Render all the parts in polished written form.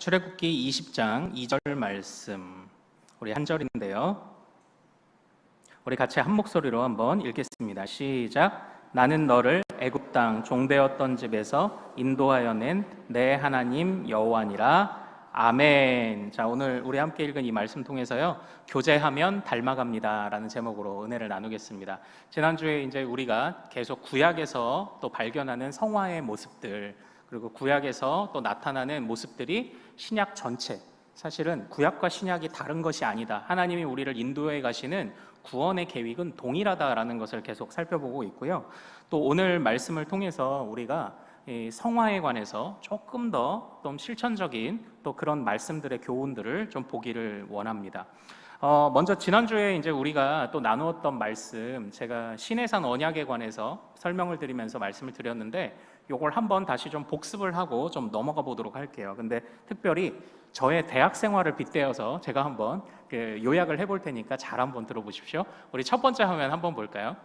출애굽기 20장 2절 말씀, 우리 한 절인데요. 우리 같이 한 목소리로 한번 읽겠습니다. 시작. 나는 너를 애굽 땅 종되었던 집에서 인도하여 낸 내 하나님 여호와니라. 아멘. 자, 오늘 우리 함께 읽은 이 말씀 통해서요, 교제하면 닮아갑니다 라는 제목으로 은혜를 나누겠습니다. 지난주에 이제 우리가 계속 구약에서 또 발견하는 성화의 모습들, 그리고 구약에서 또 나타나는 모습들이 신약 전체, 사실은 구약과 신약이 다른 것이 아니다, 하나님이 우리를 인도해 가시는 구원의 계획은 동일하다라는 것을 계속 살펴보고 있고요. 또 오늘 말씀을 통해서 우리가 이 성화에 관해서 조금 더 좀 실천적인 또 그런 말씀들의 교훈들을 좀 보기를 원합니다. 먼저 지난주에 이제 우리가 또 나누었던 말씀, 제가 시내산 언약에 관해서 설명을 드리면서 말씀을 드렸는데, 요걸 한번 다시 좀 복습을 하고 좀 넘어가 보도록 할게요. 근데 특별히 저의 대학 생활을 빗대어서 제가 한번 요약을 해볼 테니까 잘 한번 들어보십시오. 우리 첫 번째 화면 한번 볼까요?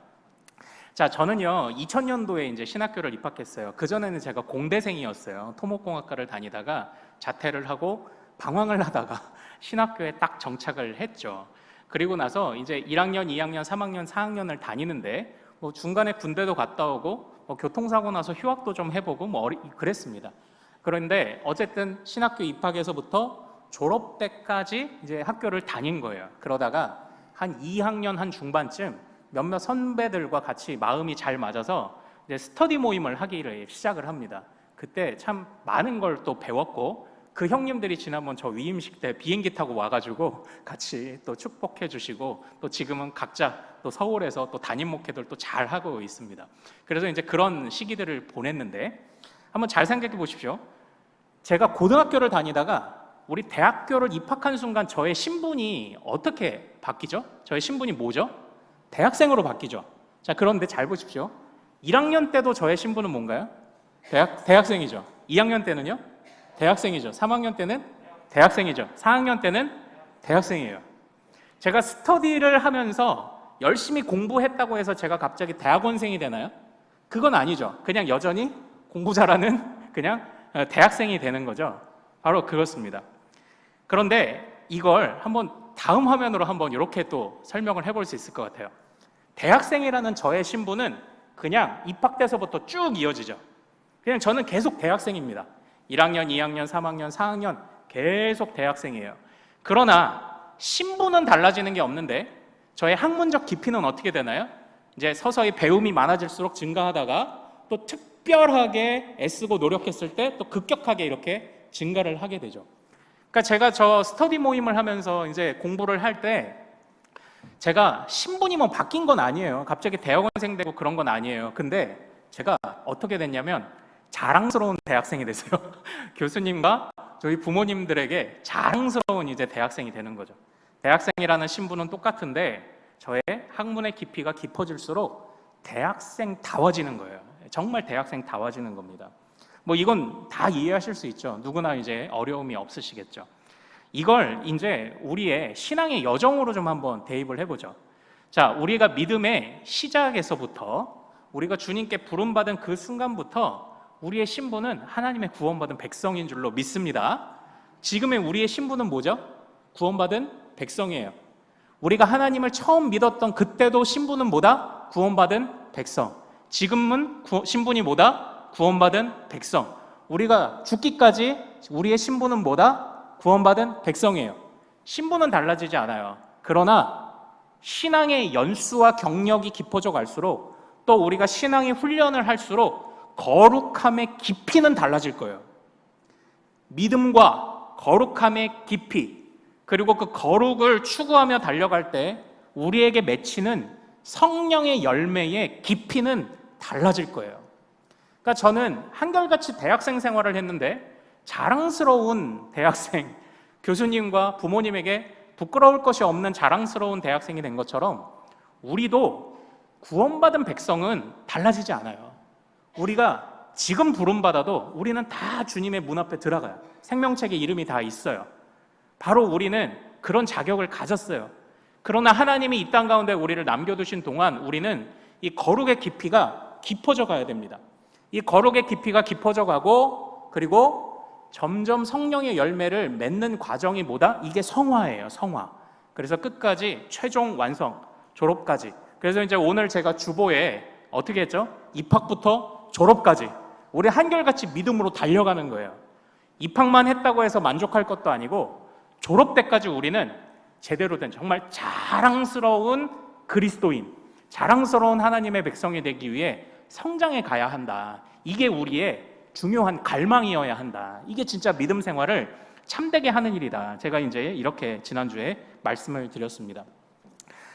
자, 저는요 2000년도에 이제 신학교를 입학했어요. 그전에는 제가 공대생이었어요. 토목공학과를 다니다가 자퇴를 하고 방황을 하다가 신학교에 딱 정착을 했죠. 그리고 나서 이제 1학년, 2학년, 3학년, 4학년을 다니는데 뭐 중간에 군대도 갔다 오고 뭐 교통사고 나서 휴학도 좀 해보고 뭐 그랬습니다. 그런데 어쨌든 신학교 입학에서부터 졸업 때까지 이제 학교를 다닌 거예요. 그러다가 한 2학년 한 중반쯤 몇몇 선배들과 같이 마음이 잘 맞아서 이제 스터디 모임을 하기를 시작을 합니다. 그때 참 많은 걸 또 배웠고, 그 형님들이 지난번 저 위임식 때 비행기 타고 와가지고 같이 또 축복해 주시고, 또 지금은 각자 또 서울에서 또 담임 목회들 또 잘 하고 있습니다. 그래서 이제 그런 시기들을 보냈는데, 한번 잘 생각해 보십시오. 제가 고등학교를 다니다가 우리 대학교를 입학한 순간 저의 신분이 어떻게 바뀌죠? 저의 신분이 뭐죠? 대학생으로 바뀌죠. 자, 그런데 잘 보십시오. 1학년 때도 저의 신분은 뭔가요? 대학생이죠. 2학년 때는요? 대학생이죠. 3학년 때는 대학생이죠. 4학년 때는 대학생이에요. 제가 스터디를 하면서 열심히 공부했다고 해서 제가 갑자기 대학원생이 되나요? 그건 아니죠. 그냥 여전히 공부 잘하는 그냥 대학생이 되는 거죠. 바로 그렇습니다. 그런데 이걸 한번 다음 화면으로 한번 이렇게 또 설명을 해볼 수 있을 것 같아요. 대학생이라는 저의 신분은 그냥 입학때서부터 쭉 이어지죠. 그냥 저는 계속 대학생입니다. 1학년, 2학년, 3학년, 4학년 계속 대학생이에요. 그러나 신분은 달라지는 게 없는데 저의 학문적 깊이는 어떻게 되나요? 이제 서서히 배움이 많아질수록 증가하다가 또 특별하게 애쓰고 노력했을 때 또 급격하게 이렇게 증가를 하게 되죠. 그러니까 제가 저 스터디 모임을 하면서 이제 공부를 할 때 제가 신분이 뭐 바뀐 건 아니에요. 갑자기 대학원생 되고 그런 건 아니에요. 근데 제가 어떻게 됐냐면 자랑스러운 대학생이 됐어요. 교수님과 저희 부모님들에게 자랑스러운 이제 대학생이 되는 거죠. 대학생이라는 신분은 똑같은데 저의 학문의 깊이가 깊어질수록 대학생다워지는 거예요. 정말 대학생다워지는 겁니다. 뭐 이건 다 이해하실 수 있죠. 누구나 이제 어려움이 없으시겠죠. 이걸 이제 우리의 신앙의 여정으로 좀 한번 대입을 해보죠. 자, 우리가 믿음의 시작에서부터 우리가 주님께 부름받은 그 순간부터 우리의 신분은 하나님의 구원받은 백성인 줄로 믿습니다. 지금의 우리의 신분은 뭐죠? 구원받은 백성이에요. 우리가 하나님을 처음 믿었던 그때도 신분은 뭐다? 구원받은 백성. 지금은 신분이 뭐다? 구원받은 백성. 우리가 죽기까지 우리의 신분은 뭐다? 구원받은 백성이에요. 신분은 달라지지 않아요. 그러나 신앙의 연수와 경력이 깊어져 갈수록, 또 우리가 신앙의 훈련을 할수록 거룩함의 깊이는 달라질 거예요. 믿음과 거룩함의 깊이, 그리고 그 거룩을 추구하며 달려갈 때 우리에게 맺히는 성령의 열매의 깊이는 달라질 거예요. 그러니까 저는 한결같이 대학생 생활을 했는데 자랑스러운 대학생, 교수님과 부모님에게 부끄러울 것이 없는 자랑스러운 대학생이 된 것처럼 우리도 구원받은 백성은 달라지지 않아요. 우리가 지금 부름받아도 우리는 다 주님의 문 앞에 들어가요. 생명책에 이름이 다 있어요. 바로 우리는 그런 자격을 가졌어요. 그러나 하나님이 이 땅 가운데 우리를 남겨두신 동안 우리는 이 거룩의 깊이가 깊어져 가야 됩니다. 이 거룩의 깊이가 깊어져 가고, 그리고 점점 성령의 열매를 맺는 과정이 뭐다? 이게 성화예요, 성화. 그래서 끝까지 최종 완성, 졸업까지. 그래서 이제 오늘 제가 주보에 어떻게 했죠? 입학부터 졸업까지. 우리 한결같이 믿음으로 달려가는 거예요. 입학만 했다고 해서 만족할 것도 아니고 졸업 때까지 우리는 제대로 된 정말 자랑스러운 그리스도인, 자랑스러운 하나님의 백성이 되기 위해 성장해 가야 한다. 이게 우리의 중요한 갈망이어야 한다. 이게 진짜 믿음 생활을 참되게 하는 일이다. 제가 이제 이렇게 지난주에 말씀을 드렸습니다.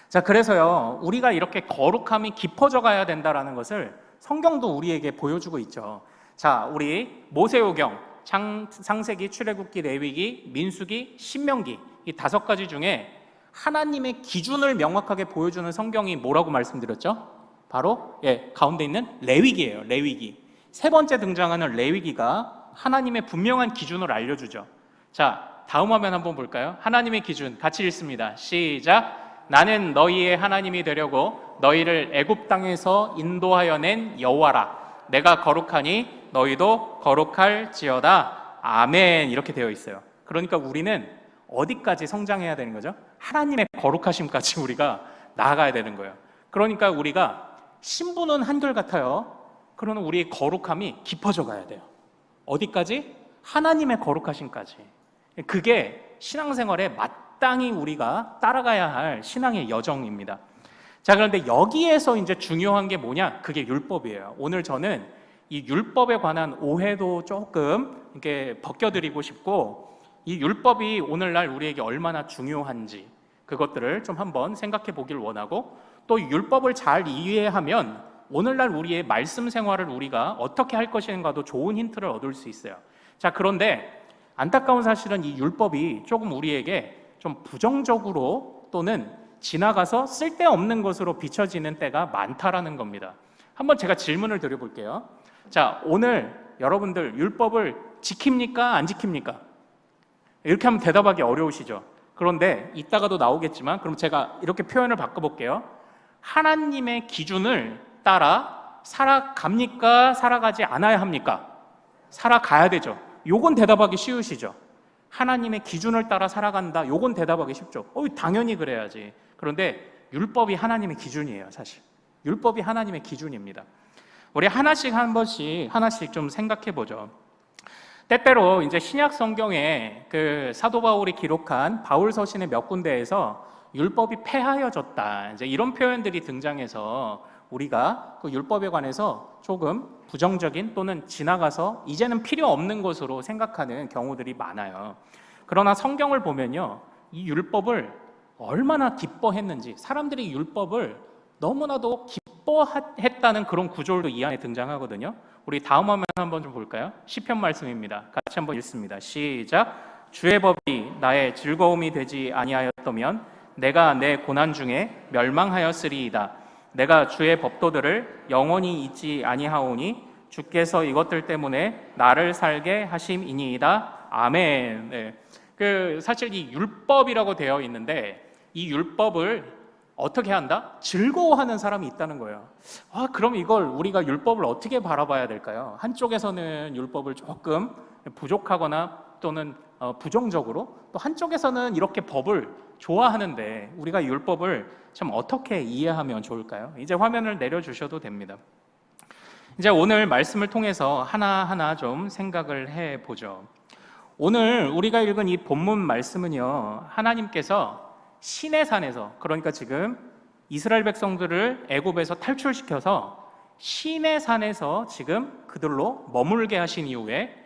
자, 그래서요, 우리가 이렇게 거룩함이 깊어져 가야 된다라는 것을 성경도 우리에게 보여주고 있죠. 자, 우리 모세오경, 창세기, 출애굽기, 레위기, 민수기, 신명기 이 5가지 중에 하나님의 기준을 명확하게 보여주는 성경이 뭐라고 말씀드렸죠? 바로 가운데 있는 레위기예요. 레위기. 3번째 등장하는 레위기가 하나님의 분명한 기준을 알려주죠. 자, 다음 화면 한번 볼까요? 하나님의 기준 같이 읽습니다. 시작. 나는 너희의 하나님이 되려고 너희를 애굽 땅에서 인도하여 낸 여호와라. 내가 거룩하니 너희도 거룩할지어다. 아멘. 이렇게 되어 있어요. 그러니까 우리는 어디까지 성장해야 되는 거죠? 하나님의 거룩하심까지 우리가 나아가야 되는 거예요. 그러니까 우리가 신부는 한결같아요. 그러나 우리의 거룩함이 깊어져 가야 돼요. 어디까지? 하나님의 거룩하심까지. 그게 신앙생활에 마땅히 우리가 따라가야 할 신앙의 여정입니다. 자, 그런데 여기에서 이제 중요한 게 뭐냐? 그게 율법이에요. 오늘 저는 이 율법에 관한 오해도 조금 이렇게 벗겨드리고 싶고, 이 율법이 오늘날 우리에게 얼마나 중요한지 그것들을 좀 한번 생각해 보길 원하고, 또 율법을 잘 이해하면 오늘날 우리의 말씀 생활을 우리가 어떻게 할 것인가도 좋은 힌트를 얻을 수 있어요. 자, 그런데 안타까운 사실은 이 율법이 조금 우리에게 좀 부정적으로 또는 지나가서 쓸데없는 것으로 비춰지는 때가 많다라는 겁니다. 한번 제가 질문을 드려볼게요. 자, 오늘 여러분들 율법을 지킵니까? 안 지킵니까? 이렇게 하면 대답하기 어려우시죠? 그런데 이따가도 나오겠지만, 그럼 제가 이렇게 표현을 바꿔볼게요. 하나님의 기준을 따라 살아갑니까? 살아가지 않아야 합니까? 살아가야 되죠. 요건 대답하기 쉬우시죠? 하나님의 기준을 따라 살아간다. 요건 대답하기 쉽죠. 당연히 그래야지. 그런데 율법이 하나님의 기준이에요, 사실. 율법이 하나님의 기준입니다. 우리 하나씩 좀 생각해 보죠. 때때로 이제 신약 성경에 그 사도 바울이 기록한 바울 서신의 몇 군데에서 율법이 폐하여졌다, 이제 이런 표현들이 등장해서 우리가 그 율법에 관해서 조금 부정적인 또는 지나가서 이제는 필요 없는 것으로 생각하는 경우들이 많아요. 그러나 성경을 보면요, 이 율법을 얼마나 기뻐했는지, 사람들이 율법을 너무나도 기뻐했다는 그런 구절도 이 안에 등장하거든요. 우리 다음 화면 한번 좀 볼까요? 시편 말씀입니다. 같이 한번 읽습니다. 시작. 주의 법이 나의 즐거움이 되지 아니하였다면 내가 내 고난 중에 멸망하였으리이다. 내가 주의 법도들을 영원히 잊지 아니하오니 주께서 이것들 때문에 나를 살게 하심이니이다. 아멘. 네. 사실 이 율법이라고 되어 있는데 이 율법을 어떻게 한다? 즐거워하는 사람이 있다는 거예요. 그럼 이걸 우리가 율법을 어떻게 바라봐야 될까요? 한쪽에서는 율법을 조금 부족하거나 또는 부정적으로, 또 한쪽에서는 이렇게 법을 좋아하는데 우리가 율법을 참 어떻게 이해하면 좋을까요? 이제 화면을 내려주셔도 됩니다. 이제 오늘 말씀을 통해서 하나하나 좀 생각을 해보죠. 오늘 우리가 읽은 이 본문 말씀은요, 하나님께서 시내산에서, 그러니까 지금 이스라엘 백성들을 애굽에서 탈출시켜서 시내산에서 지금 그들로 머물게 하신 이후에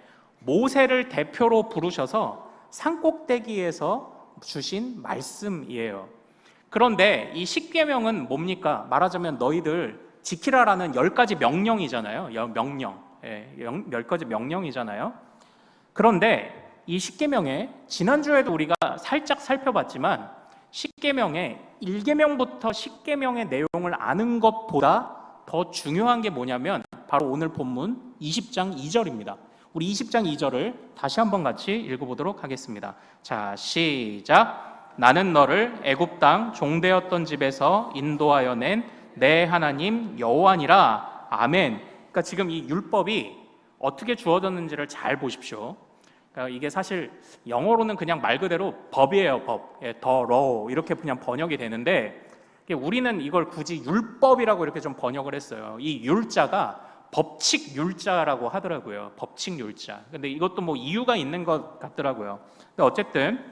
모세를 대표로 부르셔서 산꼭대기에서 주신 말씀이에요. 그런데 이 십계명은 뭡니까? 말하자면 너희들 지키라라는 10가지 명령이잖아요. 명령. 10가지 명령이잖아요. 그런데 이 십계명에 지난주에도 우리가 살짝 살펴봤지만 십계명의 1계명부터 10계명의 내용을 아는 것보다 더 중요한 게 뭐냐면 바로 오늘 본문 20장 2절입니다. 우리 20장 2절을 다시 한번 같이 읽어보도록 하겠습니다. 자, 시작. 나는 너를 애굽 땅 종되었던 집에서 인도하여 낸 내 하나님 여호와니라. 아멘. 그러니까 지금 이 율법이 어떻게 주어졌는지를 잘 보십시오. 그러니까 이게 사실 영어로는 그냥 말 그대로 법이에요, 법. 예, the law 이렇게 그냥 번역이 되는데 우리는 이걸 굳이 율법이라고 이렇게 좀 번역을 했어요. 이 율자가 법칙 율자라고 하더라고요. 법칙 율자. 근데 이것도 뭐 이유가 있는 것 같더라고요. 근데 어쨌든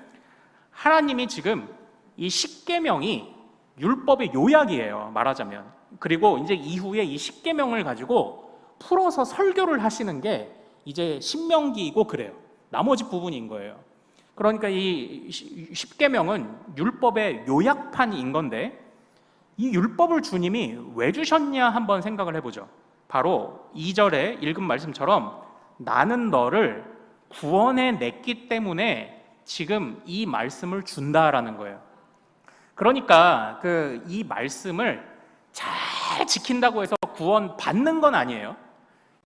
하나님이 지금 이 십계명이 율법의 요약이에요, 말하자면. 그리고 이제 이후에 이 십계명을 가지고 풀어서 설교를 하시는 게 이제 신명기이고 그래요. 나머지 부분인 거예요. 그러니까 이 십계명은 율법의 요약판인 건데 이 율법을 주님이 왜 주셨냐 한번 생각을 해보죠. 바로 2절에 읽은 말씀처럼 나는 너를 구원해 냈기 때문에 지금 이 말씀을 준다라는 거예요. 그러니까 이 말씀을 잘 지킨다고 해서 구원 받는 건 아니에요.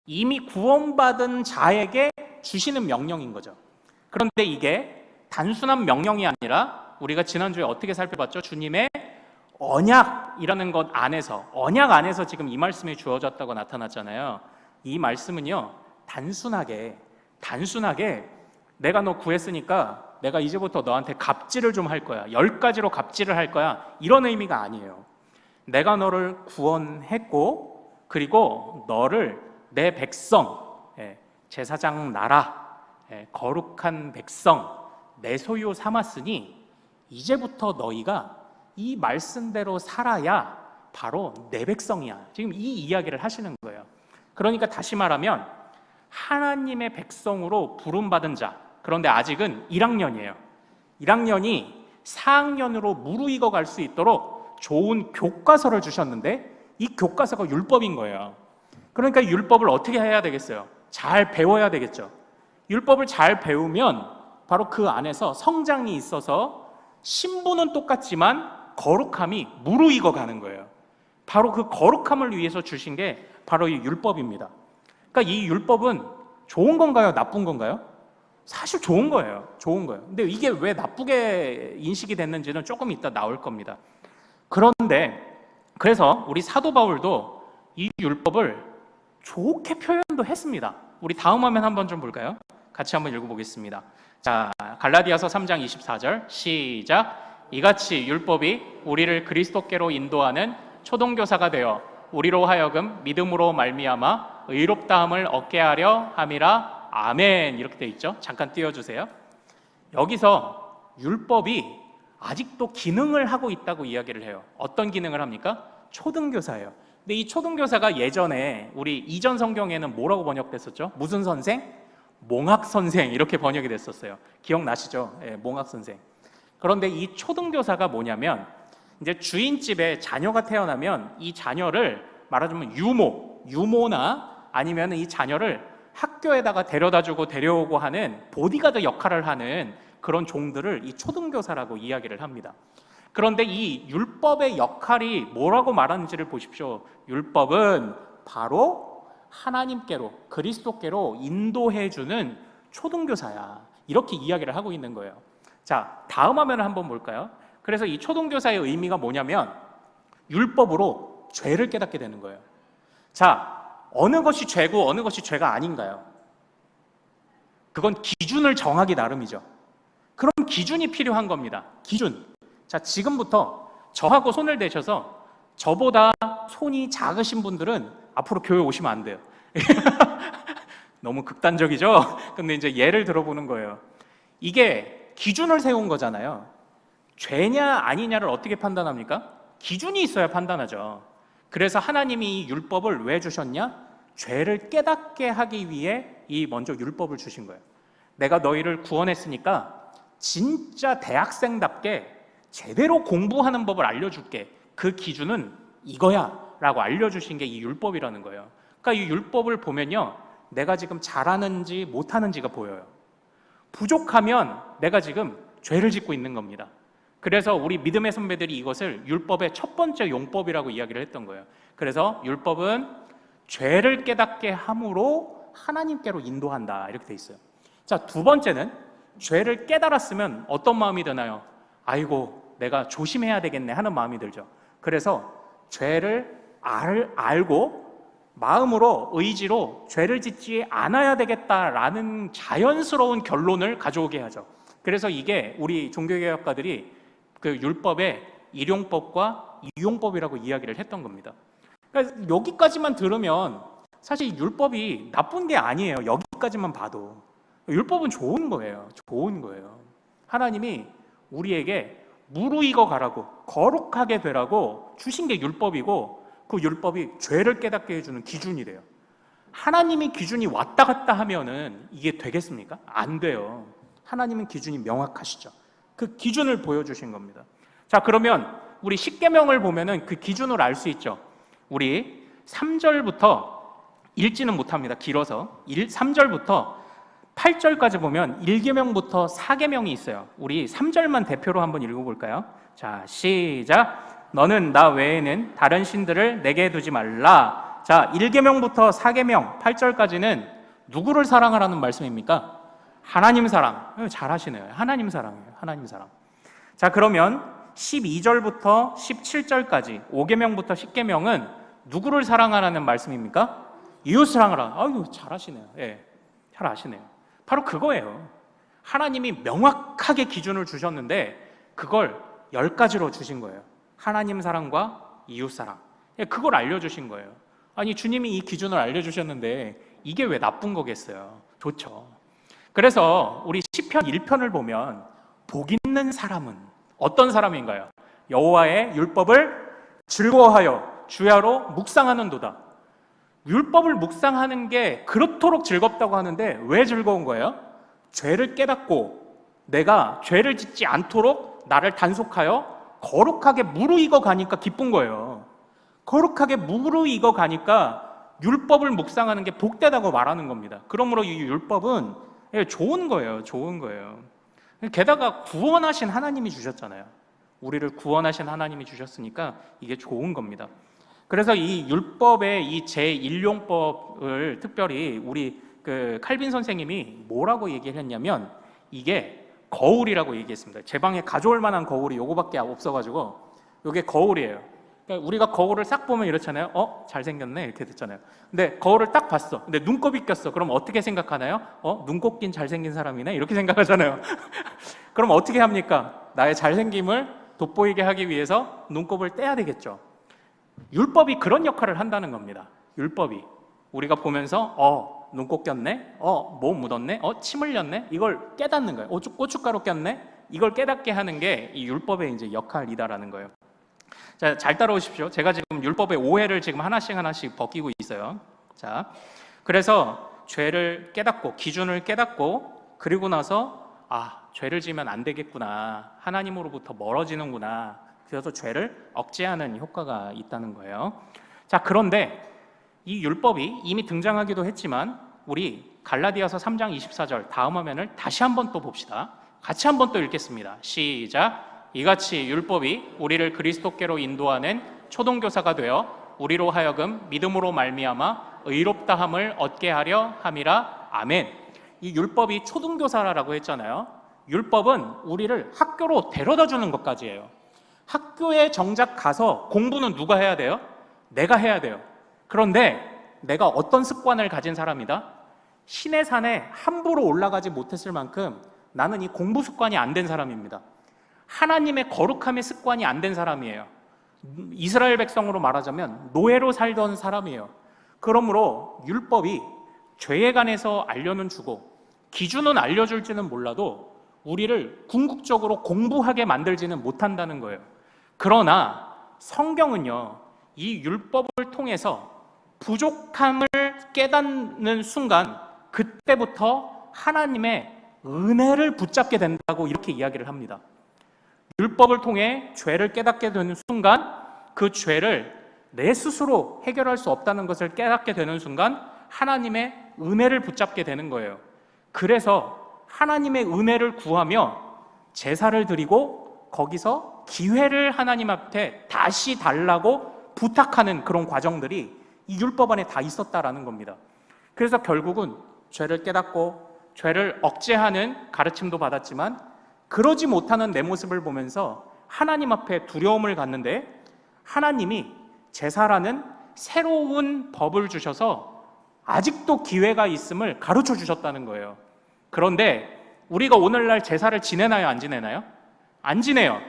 이미 구원받은 자에게 주시는 명령인 거죠. 그런데 이게 단순한 명령이 아니라 우리가 지난주에 어떻게 살펴봤죠? 주님의 언약이라는 것 안에서, 언약 안에서 지금 이 말씀이 주어졌다고 나타났잖아요. 이 말씀은요, 단순하게 내가 너 구했으니까 내가 이제부터 너한테 갑질을 좀 할 거야, 10가지로 갑질을 할 거야, 이런 의미가 아니에요. 내가 너를 구원했고 그리고 너를 내 백성, 제사장 나라, 거룩한 백성, 내 소유 삼았으니 이제부터 너희가 이 말씀대로 살아야 바로 내 백성이야. 지금 이 이야기를 하시는 거예요. 그러니까 다시 말하면 하나님의 백성으로 부름받은 자, 그런데 아직은 1학년이에요. 1학년이 4학년으로 무르익어 갈 수 있도록 좋은 교과서를 주셨는데 이 교과서가 율법인 거예요. 그러니까 율법을 어떻게 해야 되겠어요? 잘 배워야 되겠죠. 율법을 잘 배우면 바로 그 안에서 성장이 있어서 신분은 똑같지만 거룩함이 무르익어 가는 거예요. 바로 그 거룩함을 위해서 주신 게 바로 이 율법입니다. 그러니까 이 율법은 좋은 건가요? 나쁜 건가요? 사실 좋은 거예요. 좋은 거예요. 근데 이게 왜 나쁘게 인식이 됐는지는 조금 이따 나올 겁니다. 그런데 그래서 우리 사도 바울도 이 율법을 좋게 표현도 했습니다. 우리 다음 화면 한번 좀 볼까요? 같이 한번 읽어보겠습니다. 자, 갈라디아서 3장 24절 시작. 이같이 율법이 우리를 그리스도께로 인도하는 초동교사가 되어 우리로 하여금 믿음으로 말미암아 의롭다함을 얻게 하려 함이라. 아멘. 이렇게 돼 있죠. 잠깐 띄워주세요. 여기서 율법이 아직도 기능을 하고 있다고 이야기를 해요. 어떤 기능을 합니까? 초등교사예요. 근데 이 초등교사가 예전에 우리 이전 성경에는 뭐라고 번역됐었죠? 무슨 선생? 몽학 선생 이렇게 번역이 됐었어요. 기억나시죠? 예, 몽학 선생. 그런데 이 초등교사가 뭐냐면 이제 주인집에 자녀가 태어나면 이 자녀를 말하자면 유모나 아니면 이 자녀를 학교에다가 데려다주고 데려오고 하는 보디가드 역할을 하는 그런 종들을 이 초등교사라고 이야기를 합니다. 그런데 이 율법의 역할이 뭐라고 말하는지를 보십시오. 율법은 바로 하나님께로, 그리스도께로 인도해주는 초등교사야. 이렇게 이야기를 하고 있는 거예요. 자, 다음 화면을 한번 볼까요? 그래서 이 초등교사의 의미가 뭐냐면 율법으로 죄를 깨닫게 되는 거예요. 자, 어느 것이 죄고 어느 것이 죄가 아닌가요? 그건 기준을 정하기 나름이죠. 그럼 기준이 필요한 겁니다. 기준. 자, 지금부터 저하고 손을 대셔서 저보다 손이 작으신 분들은 앞으로 교회 오시면 안 돼요. 너무 극단적이죠? 근데 이제 예를 들어보는 거예요. 이게 기준을 세운 거잖아요. 죄냐 아니냐를 어떻게 판단합니까? 기준이 있어야 판단하죠. 그래서 하나님이 이 율법을 왜 주셨냐? 죄를 깨닫게 하기 위해 이 먼저 율법을 주신 거예요. 내가 너희를 구원했으니까 진짜 대학생답게 제대로 공부하는 법을 알려줄게. 그 기준은 이거야 라고 알려주신 게 이 율법이라는 거예요. 그러니까 이 율법을 보면요, 내가 지금 잘하는지 못하는지가 보여요. 부족하면 내가 지금 죄를 짓고 있는 겁니다. 그래서 우리 믿음의 선배들이 이것을 율법의 첫 번째 용법이라고 이야기를 했던 거예요. 그래서 율법은 죄를 깨닫게 함으로 하나님께로 인도한다 이렇게 돼 있어요. 자, 두 번째는 죄를 깨달았으면 어떤 마음이 드나요? 아이고, 내가 조심해야 되겠네 하는 마음이 들죠. 그래서 죄를 알고 마음으로, 의지로 죄를 짓지 않아야 되겠다라는 자연스러운 결론을 가져오게 하죠. 그래서 이게 우리 종교개혁가들이 그 율법의 일용법과 이용법이라고 이야기를 했던 겁니다. 그러니까 여기까지만 들으면 사실 율법이 나쁜 게 아니에요. 여기까지만 봐도 율법은 좋은 거예요. 좋은 거예요. 하나님이 우리에게 무르익어 가라고, 거룩하게 되라고 주신 게 율법이고, 그 율법이 죄를 깨닫게 해주는 기준이래요. 하나님이 기준이 왔다 갔다 하면은 이게 되겠습니까? 안 돼요. 하나님은 기준이 명확하시죠. 그 기준을 보여주신 겁니다. 자, 그러면 우리 십계명을 보면은 그 기준을 알 수 있죠. 우리 3절부터 읽지는 못합니다. 길어서 3절부터 8절까지 보면 1계명부터 4계명이 있어요. 우리 3절만 대표로 한번 읽어볼까요? 자, 시작. 너는 나 외에는 다른 신들을 내게 두지 말라. 자, 1계명부터 4계명 8절까지는 누구를 사랑하라는 말씀입니까? 하나님 사랑. 잘하시네요. 하나님 사랑이에요. 하나님 사랑. 자, 그러면 12절부터 17절까지 5계명부터 10계명은 누구를 사랑하라는 말씀입니까? 이웃 사랑하라. 아유, 잘하시네요. 예, 잘 아시네요. 바로 그거예요. 하나님이 명확하게 기준을 주셨는데 그걸 10가지로 주신 거예요. 하나님 사랑과 이웃 사랑. 그걸 알려주신 거예요. 아니, 주님이 이 기준을 알려주셨는데 이게 왜 나쁜 거겠어요? 좋죠. 그래서 우리 시편 1편을 보면 복 있는 사람은 어떤 사람인가요? 여호와의 율법을 즐거워하여 주야로 묵상하는도다. 율법을 묵상하는 게 그렇도록 즐겁다고 하는데 왜 즐거운 거예요? 죄를 깨닫고 내가 죄를 짓지 않도록 나를 단속하여 거룩하게 무르익어 가니까 기쁜 거예요. 거룩하게 무르익어 가니까 율법을 묵상하는 게 복되다고 말하는 겁니다. 그러므로 이 율법은 좋은 거예요. 좋은 거예요. 게다가 구원하신 하나님이 주셨잖아요. 우리를 구원하신 하나님이 주셨으니까 이게 좋은 겁니다. 그래서 이 율법의 이 제1용법을 특별히 우리 그 칼빈 선생님이 뭐라고 얘기를 했냐면 이게 거울이라고 얘기했습니다. 제 방에 가져올 만한 거울이 요거밖에 없어가지고 요게 거울이에요. 그러니까 우리가 거울을 싹 보면 이렇잖아요. 잘생겼네 이렇게 됐잖아요. 근데 거울을 딱 봤어. 근데 눈곱이 꼈어. 그럼 어떻게 생각하나요? 눈곱 낀 잘생긴 사람이네 이렇게 생각하잖아요. 그럼 어떻게 합니까? 나의 잘생김을 돋보이게 하기 위해서 눈곱을 떼야 되겠죠. 율법이 그런 역할을 한다는 겁니다. 율법이 우리가 보면서 눈곱 꼈네, 뭐 묻었네, 침 흘렸네, 이걸 깨닫는 거예요. 고춧가루 꼈네, 이걸 깨닫게 하는 게 이 율법의 이제 역할이다라는 거예요. 자, 잘 따라오십시오. 제가 지금 율법의 오해를 지금 하나씩 벗기고 있어요. 자, 그래서 죄를 깨닫고 기준을 깨닫고 그리고 나서 죄를 지으면 안 되겠구나, 하나님으로부터 멀어지는구나. 그래서 죄를 억제하는 효과가 있다는 거예요. 자, 그런데 이 율법이 이미 등장하기도 했지만 우리 갈라디아서 3장 24절 다음 화면을 다시 한번 또 봅시다. 같이 한번 또 읽겠습니다. 시작. 이같이 율법이 우리를 그리스도께로 인도하는 초동교사가 되어 우리로 하여금 믿음으로 말미암아 의롭다함을 얻게 하려 함이라. 아멘. 이 율법이 초등교사라고 했잖아요. 율법은 우리를 학교로 데려다 주는 것까지예요. 학교에 정작 가서 공부는 누가 해야 돼요? 내가 해야 돼요. 그런데 내가 어떤 습관을 가진 사람이다? 신의 산에 함부로 올라가지 못했을 만큼 나는 이 공부 습관이 안 된 사람입니다. 하나님의 거룩함의 습관이 안 된 사람이에요. 이스라엘 백성으로 말하자면 노예로 살던 사람이에요. 그러므로 율법이 죄에 관해서 알려는 주고 기준은 알려줄지는 몰라도 우리를 궁극적으로 공부하게 만들지는 못한다는 거예요. 그러나 성경은요, 이 율법을 통해서 부족함을 깨닫는 순간 그때부터 하나님의 은혜를 붙잡게 된다고 이렇게 이야기를 합니다. 율법을 통해 죄를 깨닫게 되는 순간 그 죄를 내 스스로 해결할 수 없다는 것을 깨닫게 되는 순간 하나님의 은혜를 붙잡게 되는 거예요. 그래서 하나님의 은혜를 구하며 제사를 드리고 거기서 기회를 하나님 앞에 다시 달라고 부탁하는 그런 과정들이 이 율법 안에 다 있었다라는 겁니다. 그래서 결국은 죄를 깨닫고 죄를 억제하는 가르침도 받았지만 그러지 못하는 내 모습을 보면서 하나님 앞에 두려움을 갖는데 하나님이 제사라는 새로운 법을 주셔서 아직도 기회가 있음을 가르쳐 주셨다는 거예요. 그런데 우리가 오늘날 제사를 지내나요? 안 지내나요? 안 지내요.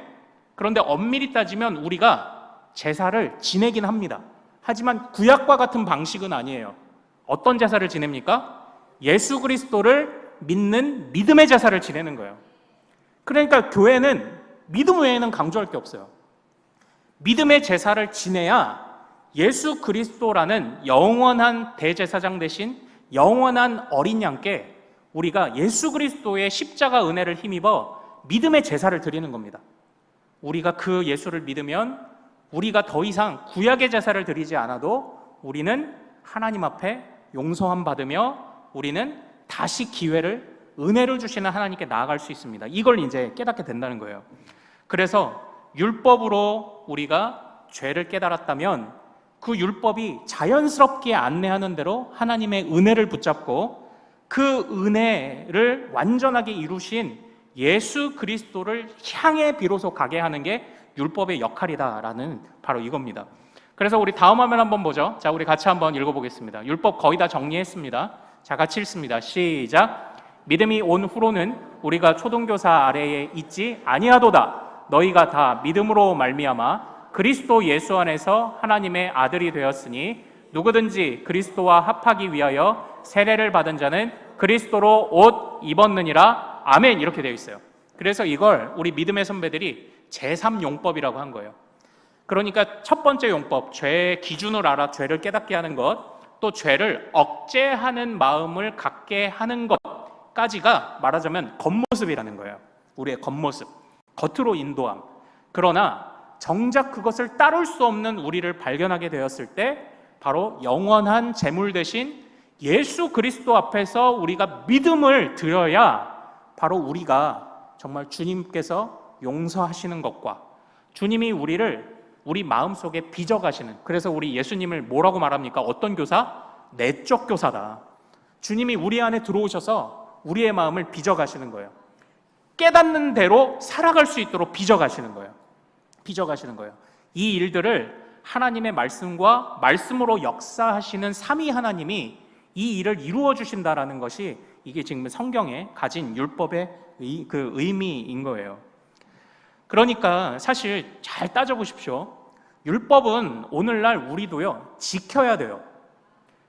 그런데 엄밀히 따지면 우리가 제사를 지내긴 합니다. 하지만 구약과 같은 방식은 아니에요. 어떤 제사를 지냅니까? 예수 그리스도를 믿는 믿음의 제사를 지내는 거예요. 그러니까 교회는 믿음 외에는 강조할 게 없어요. 믿음의 제사를 지내야 예수 그리스도라는 영원한 대제사장 대신 영원한 어린 양께 우리가 예수 그리스도의 십자가 은혜를 힘입어 믿음의 제사를 드리는 겁니다. 우리가 그 예수를 믿으면 우리가 더 이상 구약의 제사를 드리지 않아도 우리는 하나님 앞에 용서함 받으며 우리는 다시 기회를, 은혜를 주시는 하나님께 나아갈 수 있습니다. 이걸 이제 깨닫게 된다는 거예요. 그래서 율법으로 우리가 죄를 깨달았다면 그 율법이 자연스럽게 안내하는 대로 하나님의 은혜를 붙잡고 그 은혜를 완전하게 이루신 예수 그리스도를 향해 비로소 가게 하는 게 율법의 역할이다라는 바로 이겁니다. 그래서 우리 다음 화면 한번 보죠. 자, 우리 같이 한번 읽어보겠습니다. 율법 거의 다 정리했습니다. 자, 같이 읽습니다. 시작. 믿음이 온 후로는 우리가 초등교사 아래에 있지 아니하도다. 너희가 다 믿음으로 말미암아 그리스도 예수 안에서 하나님의 아들이 되었으니 누구든지 그리스도와 합하기 위하여 세례를 받은 자는 그리스도로 옷 입었느니라. 아멘. 이렇게 되어 있어요. 그래서 이걸 우리 믿음의 선배들이 제3용법이라고 한 거예요. 그러니까 첫 번째 용법, 죄의 기준을 알아 죄를 깨닫게 하는 것, 또 죄를 억제하는 마음을 갖게 하는 것까지가 말하자면 겉모습이라는 거예요. 우리의 겉모습, 겉으로 인도함. 그러나 정작 그것을 따를 수 없는 우리를 발견하게 되었을 때 바로 영원한 제물 대신 예수 그리스도 앞에서 우리가 믿음을 드려야 바로 우리가 정말 주님께서 용서하시는 것과 주님이 우리 마음속에 빚어가시는, 그래서 우리 예수님을 뭐라고 말합니까? 어떤 교사? 내적 교사다. 주님이 우리 안에 들어오셔서 우리의 마음을 빚어가시는 거예요. 깨닫는 대로 살아갈 수 있도록 빚어가시는 거예요. 빚어가시는 거예요. 이 일들을 하나님의 말씀과 말씀으로 역사하시는 삼위 하나님이 이 일을 이루어 주신다라는 것이 이게 지금 성경에 가진 율법의 그 의미인 거예요. 그러니까 사실 잘 따져보십시오. 율법은 오늘날 우리도요 지켜야 돼요.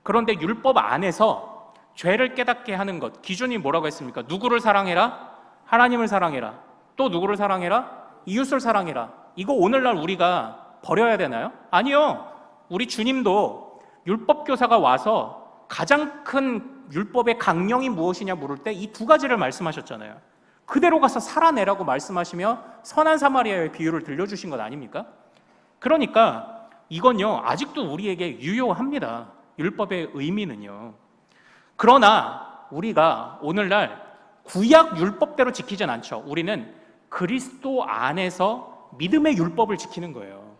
그런데 율법 안에서 죄를 깨닫게 하는 것, 기준이 뭐라고 했습니까? 누구를 사랑해라? 하나님을 사랑해라. 또 누구를 사랑해라? 이웃을 사랑해라. 이거 오늘날 우리가 버려야 되나요? 아니요. 우리 주님도 율법 교사가 와서 가장 큰 율법의 강령이 무엇이냐 물을 때 이 두 가지를 말씀하셨잖아요. 그대로 가서 살아내라고 말씀하시며 선한 사마리아의 비유를 들려주신 것 아닙니까? 그러니까 이건요 아직도 우리에게 유효합니다. 율법의 의미는요. 그러나 우리가 오늘날 구약 율법대로 지키진 않죠. 우리는 그리스도 안에서 믿음의 율법을 지키는 거예요.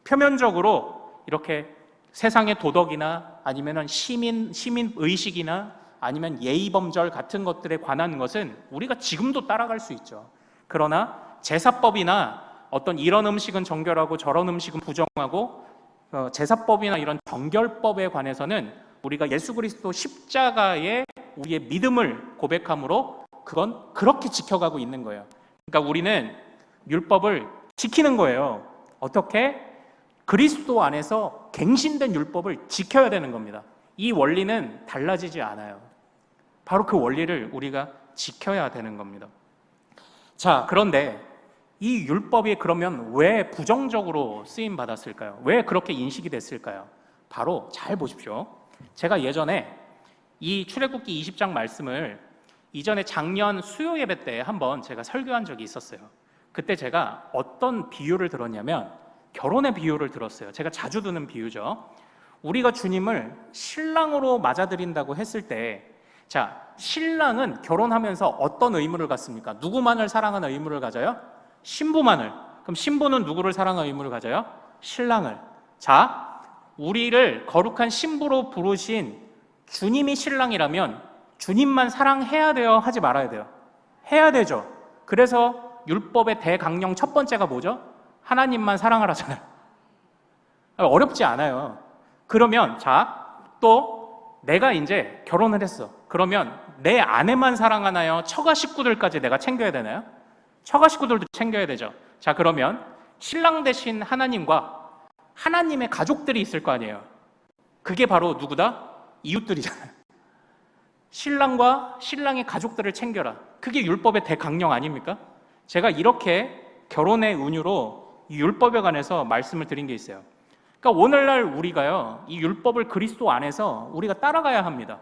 표면적으로 이렇게 세상의 도덕이나 아니면 시민 의식이나 아니면 예의범절 같은 것들에 관한 것은 우리가 지금도 따라갈 수 있죠. 그러나 제사법이나 어떤 이런 음식은 정결하고 저런 음식은 부정하고 제사법이나 이런 정결법에 관해서는 우리가 예수 그리스도 십자가에 우리의 믿음을 고백함으로 그건 그렇게 지켜가고 있는 거예요. 그러니까 우리는 율법을 지키는 거예요. 어떻게? 그리스도 안에서 갱신된 율법을 지켜야 되는 겁니다. 이 원리는 달라지지 않아요. 바로 그 원리를 우리가 지켜야 되는 겁니다. 자, 그런데 이 율법이 그러면 왜 부정적으로 쓰임 받았을까요? 왜 그렇게 인식이 됐을까요? 바로 잘 보십시오. 제가 예전에 이 출애굽기 20장 말씀을 이전에 작년 수요 예배 때 한번 제가 설교한 적이 있었어요. 그때 제가 어떤 비유를 들었냐면 결혼의 비유를 들었어요. 제가 자주 드는 비유죠. 우리가 주님을 신랑으로 맞아들인다고 했을 때, 자, 신랑은 결혼하면서 어떤 의무를 갖습니까? 누구만을 사랑하는 의무를 가져요? 신부만을. 그럼 신부는 누구를 사랑하는 의무를 가져요? 신랑을. 자, 우리를 거룩한 신부로 부르신 주님이 신랑이라면 주님만 사랑해야 돼요? 하지 말아야 돼요? 해야 되죠. 그래서 율법의 대강령 첫 번째가 뭐죠? 하나님만 사랑하라잖아요. 어렵지 않아요. 그러면 또 내가 이제 결혼을 했어. 그러면 내 아내만 사랑하나요? 처가 식구들까지 내가 챙겨야 되나요? 처가 식구들도 챙겨야 되죠. 자, 그러면 신랑 대신 하나님과 하나님의 가족들이 있을 거 아니에요. 그게 바로 누구다? 이웃들이잖아요. 신랑과 신랑의 가족들을 챙겨라. 그게 율법의 대강령 아닙니까? 제가 이렇게 결혼의 은유로 이 율법에 관해서 말씀을 드린 게 있어요. 그러니까 오늘날 우리가요, 이 율법을 그리스도 안에서 우리가 따라가야 합니다.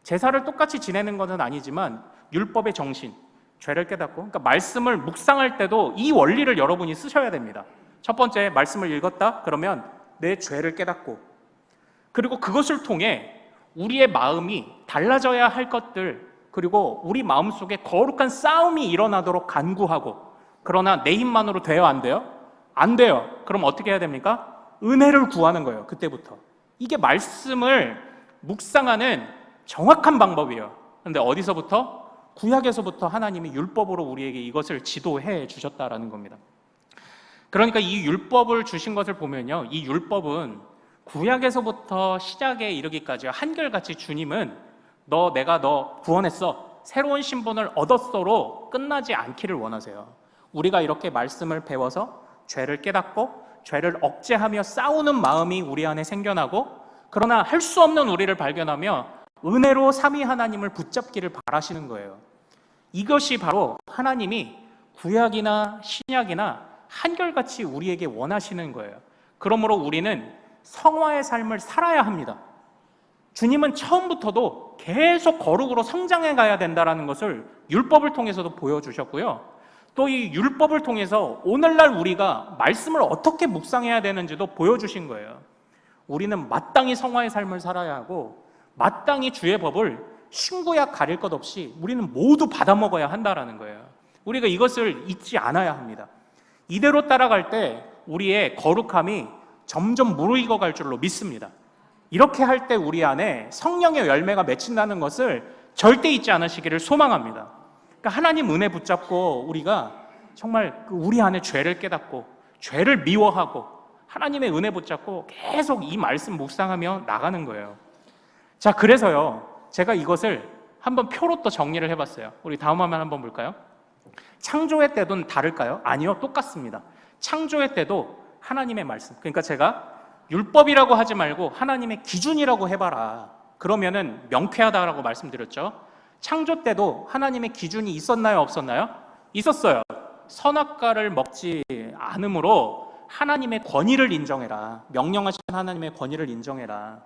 제사를 똑같이 지내는 것은 아니지만 율법의 정신, 죄를 깨닫고, 그러니까 말씀을 묵상할 때도 이 원리를 여러분이 쓰셔야 됩니다. 첫 번째, 말씀을 읽었다? 그러면 내 죄를 깨닫고, 그리고 그것을 통해 우리의 마음이 달라져야 할 것들, 그리고 우리 마음속에 거룩한 싸움이 일어나도록 간구하고, 그러나 내 힘만으로 돼요, 안 돼요? 안 돼요. 그럼 어떻게 해야 됩니까? 은혜를 구하는 거예요. 그때부터. 이게 말씀을 묵상하는 정확한 방법이에요. 그런데 어디서부터? 구약에서부터 하나님이 율법으로 우리에게 이것을 지도해 주셨다라는 겁니다. 그러니까 이 율법을 주신 것을 보면요, 이 율법은 구약에서부터 시작에 이르기까지 한결같이 주님은 내가 너 구원했어, 새로운 신분을 얻었어로 끝나지 않기를 원하세요. 우리가 이렇게 말씀을 배워서 죄를 깨닫고 죄를 억제하며 싸우는 마음이 우리 안에 생겨나고, 그러나 할 수 없는 우리를 발견하며 은혜로 삼위 하나님을 붙잡기를 바라시는 거예요. 이것이 바로 하나님이 구약이나 신약이나 한결같이 우리에게 원하시는 거예요. 그러므로 우리는 성화의 삶을 살아야 합니다. 주님은 처음부터도 계속 거룩으로 성장해 가야 된다는 것을 율법을 통해서도 보여주셨고요. 또 이 율법을 통해서 오늘날 우리가 말씀을 어떻게 묵상해야 되는지도 보여주신 거예요. 우리는 마땅히 성화의 삶을 살아야 하고, 마땅히 주의 법을 신구약 가릴 것 없이 우리는 모두 받아먹어야 한다는 거예요. 우리가 이것을 잊지 않아야 합니다. 이대로 따라갈 때 우리의 거룩함이 점점 무르익어 갈 줄로 믿습니다. 이렇게 할 때 우리 안에 성령의 열매가 맺힌다는 것을 절대 잊지 않으시기를 소망합니다. 그러니까 하나님 은혜 붙잡고 우리가 정말 우리 안에 죄를 깨닫고 죄를 미워하고 하나님의 은혜 붙잡고 계속 이 말씀 묵상하며 나가는 거예요. 자, 그래서요, 제가 이것을 한번 표로 또 정리를 해봤어요. 우리 다음 화면 한번 볼까요? 창조의 때도 다를까요? 아니요, 똑같습니다. 창조의 때도 하나님의 말씀, 그러니까 제가 율법이라고 하지 말고 하나님의 기준이라고 해봐라, 그러면은 명쾌하다라고 말씀드렸죠. 창조 때도 하나님의 기준이 있었나요, 없었나요? 있었어요. 선악과를 먹지 않으므로 하나님의 권위를 인정해라, 명령하신 하나님의 권위를 인정해라.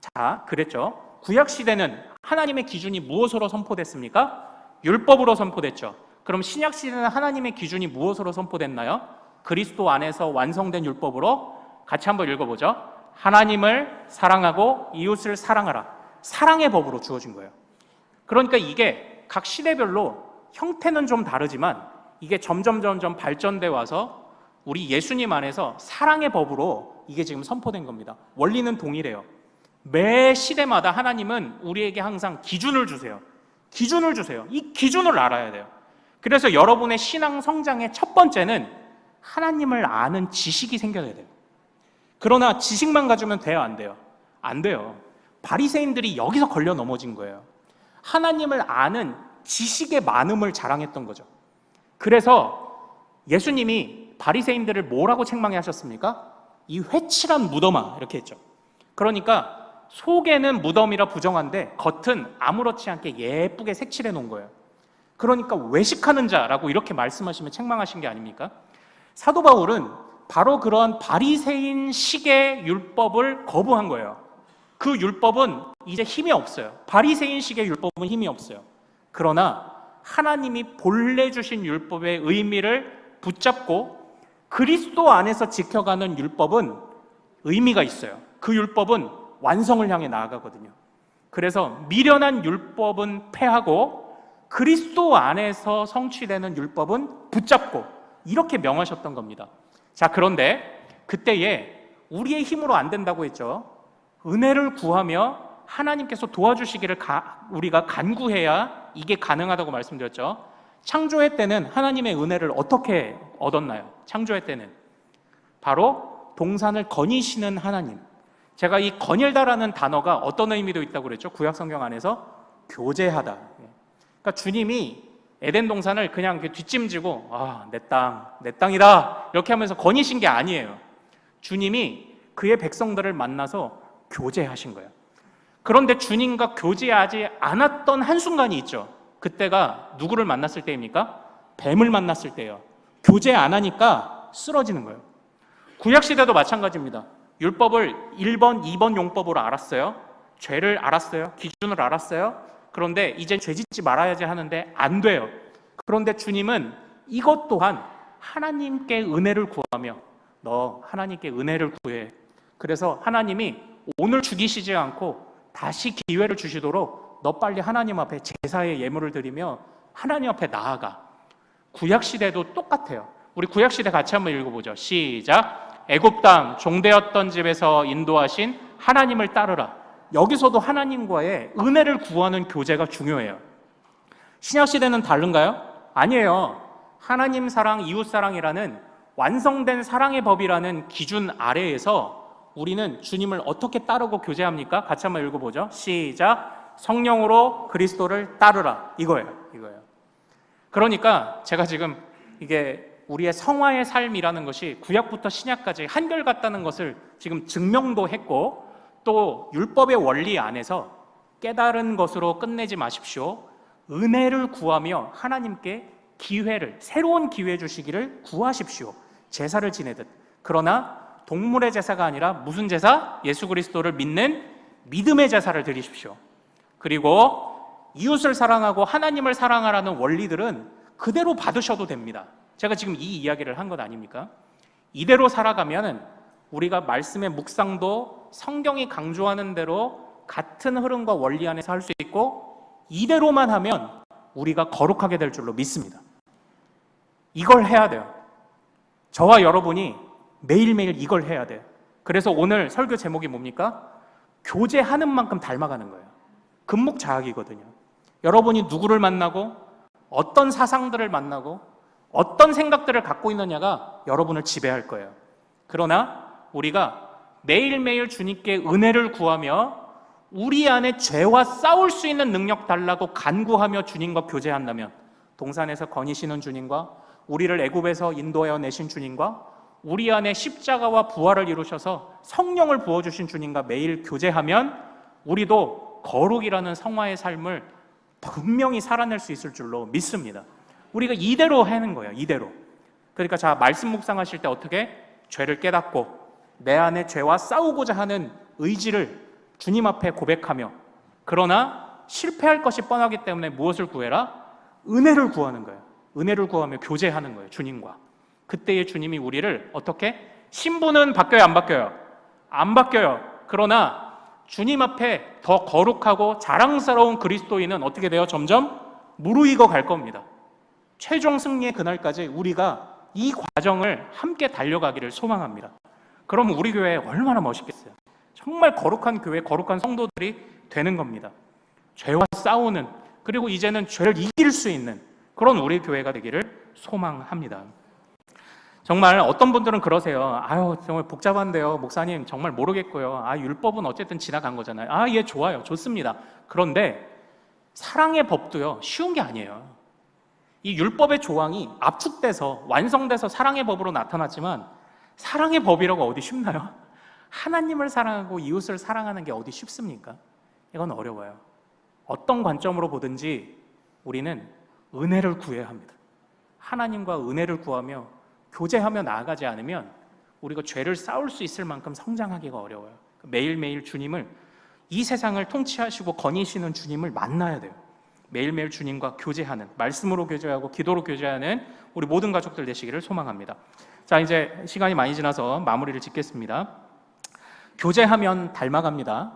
자, 그랬죠. 구약시대는 하나님의 기준이 무엇으로 선포됐습니까? 율법으로 선포됐죠. 그럼 신약시대는 하나님의 기준이 무엇으로 선포됐나요? 그리스도 안에서 완성된 율법으로. 같이 한번 읽어보죠. 하나님을 사랑하고 이웃을 사랑하라. 사랑의 법으로 주어진 거예요. 그러니까 이게 각 시대별로 형태는 좀 다르지만 이게 점점 발전돼 와서 우리 예수님 안에서 사랑의 법으로 이게 지금 선포된 겁니다. 원리는 동일해요. 매 시대마다 하나님은 우리에게 항상 기준을 주세요. 기준을 주세요. 이 기준을 알아야 돼요. 그래서 여러분의 신앙 성장의 첫 번째는 하나님을 아는 지식이 생겨야 돼요. 그러나 지식만 가지면 돼요, 안 돼요? 안 돼요. 바리새인들이 여기서 걸려 넘어진 거예요. 하나님을 아는 지식의 많음을 자랑했던 거죠. 그래서 예수님이 바리새인들을 뭐라고 책망해 하셨습니까? 이 회칠한 무덤아, 이렇게 했죠. 그러니까 속에는 무덤이라 부정한데 겉은 아무렇지 않게 예쁘게 색칠해 놓은 거예요. 그러니까 외식하는 자라고 이렇게 말씀하시며 책망하신 게 아닙니까? 사도 바울은 바로 그러한 바리새인식의 율법을 거부한 거예요. 그 율법은 이제 힘이 없어요. 바리새인식의 율법은 힘이 없어요. 그러나 하나님이 본래 주신 율법의 의미를 붙잡고 그리스도 안에서 지켜가는 율법은 의미가 있어요. 그 율법은 완성을 향해 나아가거든요. 그래서 미련한 율법은 패하고 그리스도 안에서 성취되는 율법은 붙잡고, 이렇게 명하셨던 겁니다. 자, 그런데 그때에 우리의 힘으로 안 된다고 했죠. 은혜를 구하며 하나님께서 도와주시기를 우리가 간구해야 이게 가능하다고 말씀드렸죠. 창조의 때는 하나님의 은혜를 어떻게 얻었나요? 창조의 때는 바로 동산을 거니시는 하나님, 제가 이 거닐다라는 단어가 어떤 의미도 있다고 그랬죠? 구약 성경 안에서 교제하다. 그러니까 주님이 에덴 동산을 그냥 이렇게 뒷짐지고 내 땅, 내 땅이다 이렇게 하면서 거니신 게 아니에요. 주님이 그의 백성들을 만나서 교제하신 거예요. 그런데 주님과 교제하지 않았던 한순간이 있죠. 그때가 누구를 만났을 때입니까? 뱀을 만났을 때예요. 교제 안 하니까 쓰러지는 거예요. 구약시대도 마찬가지입니다. 율법을 1번, 2번 용법으로 알았어요. 죄를 알았어요. 기준을 알았어요. 그런데 이제 죄 짓지 말아야지 하는데 안 돼요. 그런데 주님은 이것 또한 하나님께 은혜를 구하며 너 하나님께 은혜를 구해. 그래서 하나님이 오늘 죽이시지 않고 다시 기회를 주시도록 너 빨리 하나님 앞에 제사의 예물을 드리며 하나님 앞에 나아가. 구약시대도 똑같아요. 우리 구약시대 같이 한번 읽어보죠. 시작. 애굽 땅 종되었던 집에서 인도하신 하나님을 따르라. 여기서도 하나님과의 은혜를 구하는 교제가 중요해요. 신약시대는 다른가요? 아니에요. 하나님 사랑, 이웃 사랑이라는 완성된 사랑의 법이라는 기준 아래에서 우리는 주님을 어떻게 따르고 교제합니까? 같이 한번 읽어보죠. 시작. 성령으로 그리스도를 따르라. 이거예요. 그러니까 제가 지금 이게 우리의 성화의 삶이라는 것이 구약부터 신약까지 한결같다는 것을 지금 증명도 했고, 또 율법의 원리 안에서 깨달은 것으로 끝내지 마십시오. 은혜를 구하며 하나님께 기회를, 새로운 기회 주시기를 구하십시오. 제사를 지내듯. 그러나 동물의 제사가 아니라 무슨 제사? 예수 그리스도를 믿는 믿음의 제사를 드리십시오. 그리고 이웃을 사랑하고 하나님을 사랑하라는 원리들은 그대로 받으셔도 됩니다. 제가 지금 이 이야기를 한 것 아닙니까? 이대로 살아가면 우리가 말씀의 묵상도 성경이 강조하는 대로 같은 흐름과 원리 안에서 할 수 있고, 이대로만 하면 우리가 거룩하게 될 줄로 믿습니다. 이걸 해야 돼요. 저와 여러분이 매일매일 이걸 해야 돼요. 그래서 오늘 설교 제목이 뭡니까? 교제하는 만큼 닮아가는 거예요. 금목자학이거든요. 여러분이 누구를 만나고 어떤 사상들을 만나고 어떤 생각들을 갖고 있느냐가 여러분을 지배할 거예요. 그러나 우리가 매일매일 주님께 은혜를 구하며 우리 안에 죄와 싸울 수 있는 능력 달라고 간구하며 주님과 교제한다면, 동산에서 거니시는 주님과 우리를 애굽에서 인도하여 내신 주님과 우리 안에 십자가와 부활을 이루셔서 성령을 부어주신 주님과 매일 교제하면 우리도 거룩이라는 성화의 삶을 분명히 살아낼 수 있을 줄로 믿습니다. 우리가 이대로 하는 거예요. 이대로. 그러니까 자, 말씀 묵상하실 때 어떻게? 죄를 깨닫고 내 안에 죄와 싸우고자 하는 의지를 주님 앞에 고백하며, 그러나 실패할 것이 뻔하기 때문에 무엇을 구해라? 은혜를 구하는 거예요. 은혜를 구하며 교제하는 거예요. 주님과. 그때의 주님이 우리를 어떻게? 신분은 바뀌어요? 안 바뀌어요? 안 바뀌어요. 그러나 주님 앞에 더 거룩하고 자랑스러운 그리스도인은 어떻게 돼요? 점점 무르익어 갈 겁니다. 최종 승리의 그날까지 우리가 이 과정을 함께 달려가기를 소망합니다. 그럼 우리 교회 얼마나 멋있겠어요? 정말 거룩한 교회, 거룩한 성도들이 되는 겁니다. 죄와 싸우는, 그리고 이제는 죄를 이길 수 있는 그런 우리 교회가 되기를 소망합니다. 정말 어떤 분들은 그러세요. 아유, 정말 복잡한데요, 목사님. 정말 모르겠고요. 율법은 어쨌든 지나간 거잖아요. 예, 좋아요. 좋습니다. 그런데 사랑의 법도요, 쉬운 게 아니에요. 이 율법의 조항이 압축돼서 완성돼서 사랑의 법으로 나타났지만, 사랑의 법이라고 어디 쉽나요? 하나님을 사랑하고 이웃을 사랑하는 게 어디 쉽습니까? 이건 어려워요. 어떤 관점으로 보든지 우리는 은혜를 구해야 합니다. 하나님과 은혜를 구하며 교제하며 나아가지 않으면 우리가 죄를 싸울 수 있을 만큼 성장하기가 어려워요. 매일매일 주님을, 이 세상을 통치하시고 거니시는 주님을 만나야 돼요. 매일매일 주님과 교제하는, 말씀으로 교제하고 기도로 교제하는 우리 모든 가족들 되시기를 소망합니다. 자, 이제 시간이 많이 지나서 마무리를 짓겠습니다. 교제하면 닮아갑니다.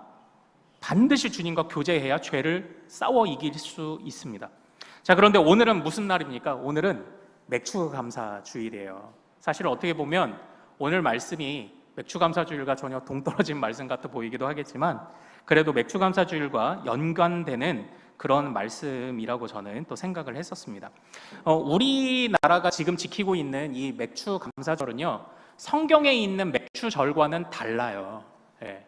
반드시 주님과 교제해야 죄를 싸워 이길 수 있습니다. 자, 그런데 오늘은 무슨 날입니까? 오늘은 맥추감사주일이에요. 사실 어떻게 보면 오늘 말씀이 맥추감사주일과 전혀 동떨어진 말씀 같아 보이기도 하겠지만, 그래도 맥추감사주일과 연관되는 그런 말씀이라고 저는 또 생각을 했었습니다. 우리나라가 지금 지키고 있는 이 맥추감사절은요, 성경에 있는 맥추절과는 달라요. 예.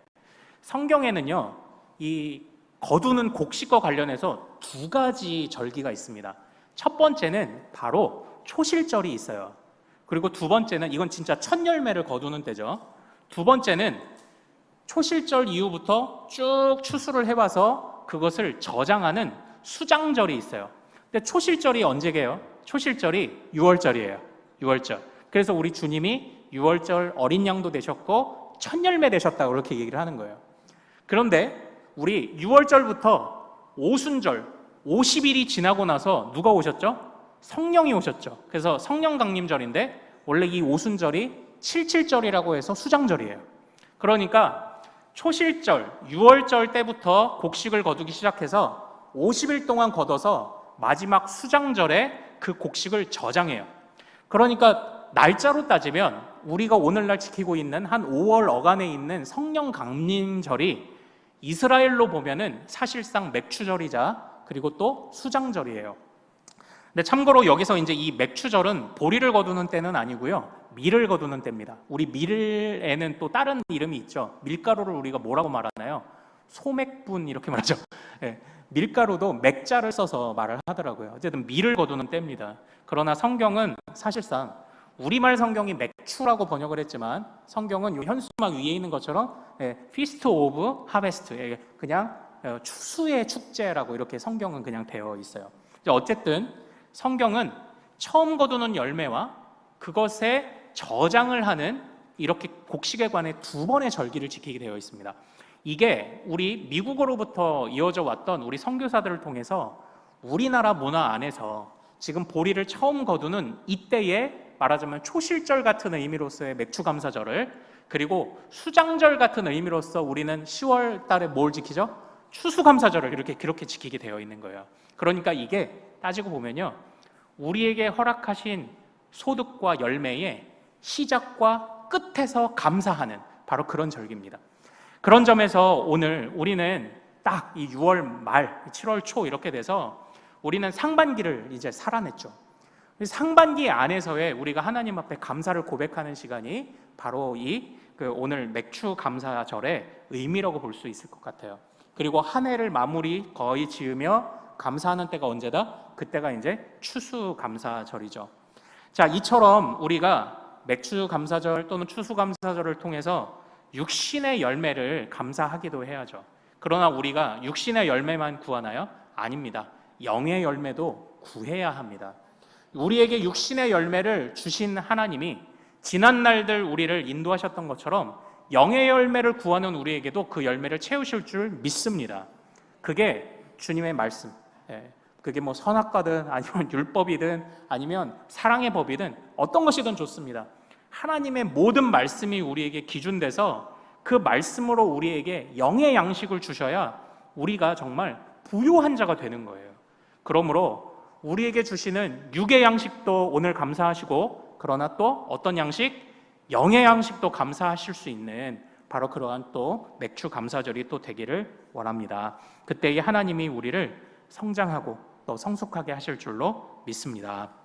성경에는요, 이 거두는 곡식과 관련해서 두 가지 절기가 있습니다. 첫 번째는 바로 초실절이 있어요. 그리고 두 번째는, 이건 진짜 첫 열매를 거두는 때죠. 두 번째는 초실절 이후부터 쭉 추수를 해와서 그것을 저장하는 수장절이 있어요. 근데 초실절이 언제게요? 초실절이 6월절이에요. 6월절. 그래서 우리 주님이 6월절 어린 양도 되셨고 첫 열매 되셨다고 그렇게 얘기를 하는 거예요. 그런데 우리 6월절부터 오순절 50일이 지나고 나서 누가 오셨죠? 성령이 오셨죠. 그래서 성령 강림절인데 원래 이 오순절이 77절이라고 해서 수장절이에요. 그러니까 초실절 6월절 때부터 곡식을 거두기 시작해서 50일 동안 걷어서 마지막 수장절에 그 곡식을 저장해요. 그러니까 날짜로 따지면 우리가 오늘날 지키고 있는 한 5월 어간에 있는 성령 강림절이 이스라엘로 보면은 사실상 맥추절이자 그리고 또 수장절이에요. 근데 참고로 여기서 이제 이 맥추절은 보리를 거두는 때는 아니고요, 밀을 거두는 때입니다. 우리 밀에는 또 다른 이름이 있죠. 밀가루를 우리가 뭐라고 말하나요? 소맥분 이렇게 말하죠. 네, 밀가루도 맥자를 써서 말을 하더라고요. 어쨌든 밀을 거두는 때입니다. 그러나 성경은 사실상 우리말 성경이 맥추라고 번역을 했지만 성경은 이 현수막 위에 있는 것처럼 피스트 오브 하베스트, 그냥 추수의 축제라고 이렇게 성경은 그냥 되어 있어요. 어쨌든 성경은 처음 거두는 열매와 그것에 저장을 하는 이렇게 곡식에 관해 두 번의 절기를 지키게 되어 있습니다. 이게 우리 미국으로부터 이어져 왔던 우리 선교사들을 통해서 우리나라 문화 안에서 지금 보리를 처음 거두는 이때에 말하자면 초실절 같은 의미로서의 맥추감사절을, 그리고 수장절 같은 의미로서 우리는 10월 달에 뭘 지키죠? 추수감사절을 그렇게 지키게 되어 있는 거예요. 그러니까 이게 따지고 보면요, 우리에게 허락하신 소득과 열매의 시작과 끝에서 감사하는 바로 그런 절기입니다. 그런 점에서 오늘 우리는 딱 이 6월 말, 7월 초 이렇게 돼서 우리는 상반기를 이제 살아냈죠. 상반기 안에서의 우리가 하나님 앞에 감사를 고백하는 시간이 바로 이 오늘 맥추 감사절의 의미라고 볼 수 있을 것 같아요. 그리고 한 해를 마무리 거의 지으며 감사하는 때가 언제다? 그때가 이제 추수 감사절이죠. 자, 이처럼 우리가 맥추 감사절 또는 추수 감사절을 통해서 육신의 열매를 감사하기도 해야죠. 그러나 우리가 육신의 열매만 구하나요? 아닙니다. 영의 열매도 구해야 합니다. 우리에게 육신의 열매를 주신 하나님이 지난 날들 우리를 인도하셨던 것처럼 영의 열매를 구하는 우리에게도 그 열매를 채우실 줄 믿습니다. 그게 주님의 말씀, 그게 뭐 선악과든 아니면 율법이든 아니면 사랑의 법이든 어떤 것이든 좋습니다. 하나님의 모든 말씀이 우리에게 기준돼서 그 말씀으로 우리에게 영의 양식을 주셔야 우리가 정말 부유한 자가 되는 거예요. 그러므로 우리에게 주시는 육의 양식도 오늘 감사하시고, 그러나 또 어떤 양식? 영의 양식도 감사하실 수 있는 바로 그러한 또 맥추 감사절이 또 되기를 원합니다. 그때에 하나님이 우리를 성장하고 또 성숙하게 하실 줄로 믿습니다.